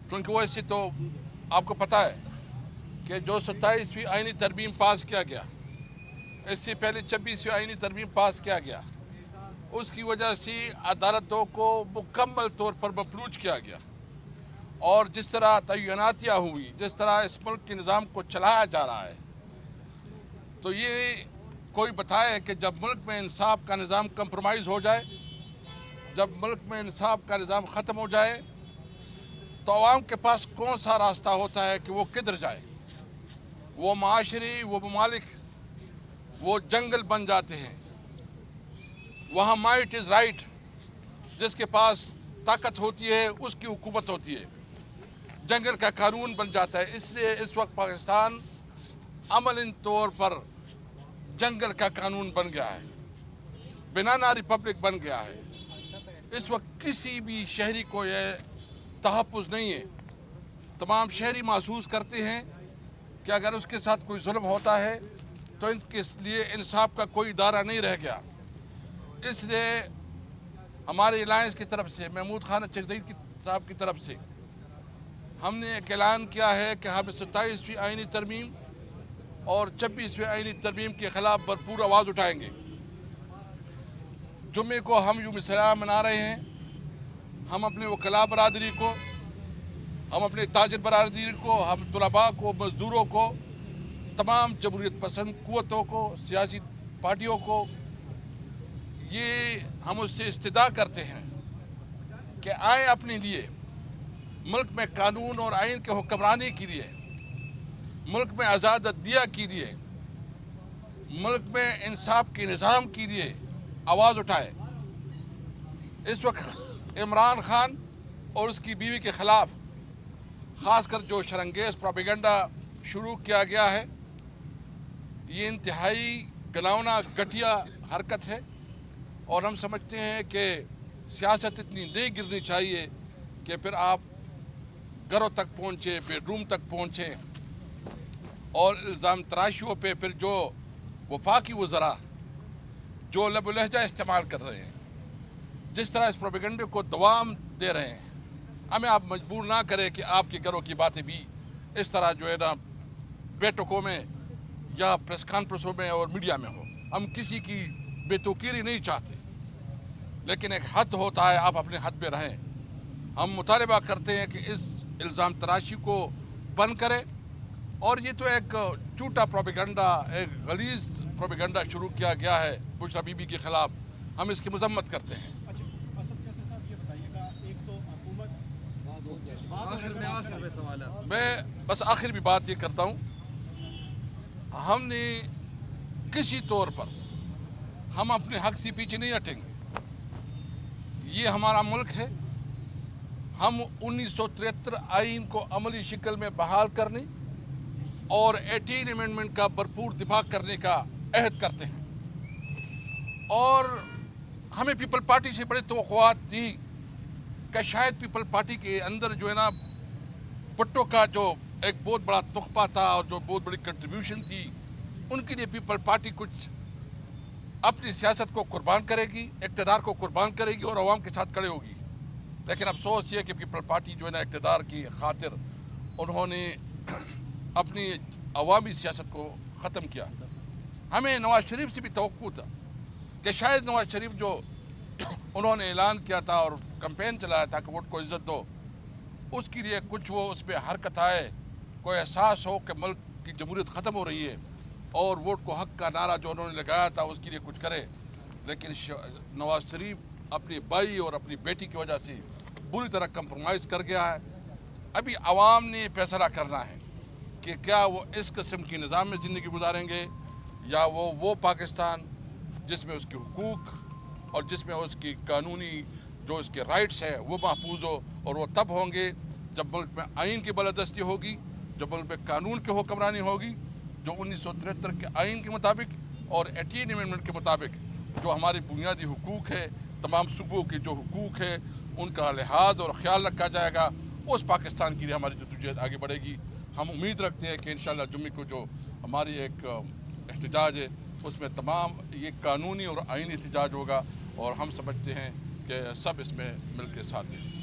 क्योंकि वैसे तो आपको पता है कि जो 27वीं आईनी तरमीम पास किया गया, इससे पहले 26वीं आईनी तरमीम पास किया गया, उसकी वजह से अदालतों को मुकम्मल तौर पर मफलूज किया गया। और जिस तरह तयनातियाँ हुई, जिस तरह इस मुल्क के निज़ाम को चलाया जा रहा है, तो ये कोई बताए कि जब मुल्क में इंसाफ का निज़ाम कंप्रोमाइज़ हो जाए, जब मुल्क में इंसाफ का निज़ाम ख़त्म हो जाए, तो आवाम के पास कौन सा रास्ता होता है कि वो किधर जाए। वो माशरे, वो ममालिक, वो जंगल बन जाते हैं। वहाँ माइट इज़ राइट, जिसके पास ताकत होती है उसकी हुकूमत होती है, जंगल का कानून बन जाता है। इसलिए इस वक्त पाकिस्तान अमलन तौर पर जंगल का कानून बन गया है, बनाना रिपब्लिक बन गया है। इस वक्त किसी भी शहरी को यह तहफ़्फ़ुज़ नहीं है। तमाम शहरी महसूस करते हैं कि अगर उसके साथ कोई जुल्म होता है तो इनके लिए इंसाफ का कोई इदारा नहीं रह गया। इसलिए हमारे अलायंस की तरफ से, महमूद खान चकज़ई साहब की तरफ से, हमने एक ऐलान किया है कि हम 27वीं आईनी तरमीम और 26वीं आईनी तरमीम के ख़िलाफ़ भरपूर आवाज़ उठाएंगे। जुम्मे को हम यूम सलाम मना रहे हैं। हम अपने वकला बरादरी को, हम अपने ताजिर बरादरी को, हम तुलबा को, मज़दूरों को, तमाम जमहूरियत पसंद क़ुव्वतों को, सियासी पार्टियों को, ये हम उससे इस्तिदा करते हैं कि आए अपने लिए, मुल्क में कानून और आइन के हुक्मरानी के लिए, मुल्क में आज़ाद अदलिया के लिए, मुल्क में इंसाफ के निज़ाम के लिए आवाज़ उठाए। इस वक्त इमरान खान और उसकी बीवी के ख़िलाफ़ ख़ासकर जो शरंगेज़ प्रोपेगेंडा शुरू किया गया है, ये इंतहाई घिनौना घटिया हरकत है। और हम समझते हैं कि सियासत इतनी नहीं गिरनी चाहिए कि फिर आप घरों तक पहुँचे, बेडरूम तक पहुँचे और इल्ज़ाम तराशियों पे फिर जो वफाकी वज़रा जो लब लहजा इस्तेमाल कर रहे हैं, जिस तरह इस प्रोपेगेंडे को दवाम दे रहे हैं, हमें आप मजबूर ना करें कि आपके घरों की बातें भी इस तरह जो है ना बैठकों में या प्रेस कॉन्फ्रेंसों में और मीडिया में हो। हम किसी की बेतौकीरी नहीं चाहते, लेकिन एक हद होता है, आप अपने हद पे रहें। हम मुतालबा करते हैं कि इस इल्ज़ाम तराशी को बंद करें। और ये तो एक झूठा प्रोपेगेंडा, एक गलीज़ प्रोपेगेंडा शुरू किया गया है बुशरा बीबी के ख़िलाफ़, हम इसकी मज़म्मत करते हैं। मैं बस आखिर भी बात ये करता हूँ, हमने किसी तौर पर हम अपने हक से पीछे नहीं हटेंगे। ये हमारा मुल्क है। हम 1973 आइन को अमली शक्ल में बहाल करने और 18 अमेंडमेंट का भरपूर दिफा करने का अहद करते हैं। और हमें पीपल पार्टी से बड़े तवक्कुआत थी कि शायद पीपल पार्टी के अंदर जो है ना भुट्टो का जो एक बहुत बड़ा तोहफा था और जो बहुत बड़ी कंट्रीब्यूशन थी, उनके लिए पीपल पार्टी कुछ अपनी सियासत को कुर्बान करेगी, इक़्तिदार को कुर्बान करेगी और अवाम के साथ खड़े होगी। लेकिन अफसोस ये कि पीपल पार्टी जो है ना इक़्तिदार की खातिर उन्होंने अपनी अवामी सियासत को ख़त्म किया। हमें नवाज़ शरीफ से भी तवक्कुह था कि शायद नवाज़ शरीफ जो उन्होंने ऐलान किया था और कैंपेन चलाया था कि वोट को इज़्ज़त दो, उसके लिए कुछ वो उस पर हरकत आए, कोई एहसास हो कि मुल्क की जमहूरियत ख़त्म हो रही है और वोट को हक का नारा जो उन्होंने लगाया था उसके लिए कुछ करे। लेकिन नवाज़ शरीफ अपनी भाई और अपनी बेटी की वजह से बुरी तरह कंप्रोमाइज़ कर गया है। अभी आवाम ने फैसला करना है कि क्या वो इस किस्म की निज़ाम में ज़िंदगी गुजारेंगे या वो पाकिस्तान जिसमें उसके हुकूक और जिसमें उसकी कानूनी जो इसके राइट्स है वो महफूज हो। और वो तब होंगे जब मुल्क में आइन की बालादस्ती होगी, जब मुल्क में कानून की हुक्मरानी होगी, जो 1973 के आइन के मुताबिक और 18 अमेंडमेंट के मुताबिक जो हमारी बुनियादी हुकूक है, तमाम सूबों के जो हुकूक है उनका लिहाज और ख्याल रखा जाएगा। उस पाकिस्तान के लिए हमारी जद्दोजहद आगे बढ़ेगी। हम उम्मीद रखते हैं कि इंशाअल्लाह जुम्मे को जो हमारी एक एहतजाज है उसमें तमाम ये कानूनी और आइनी एहतजाज होगा और हम समझते हैं कि सब इसमें मिल के साथ दें।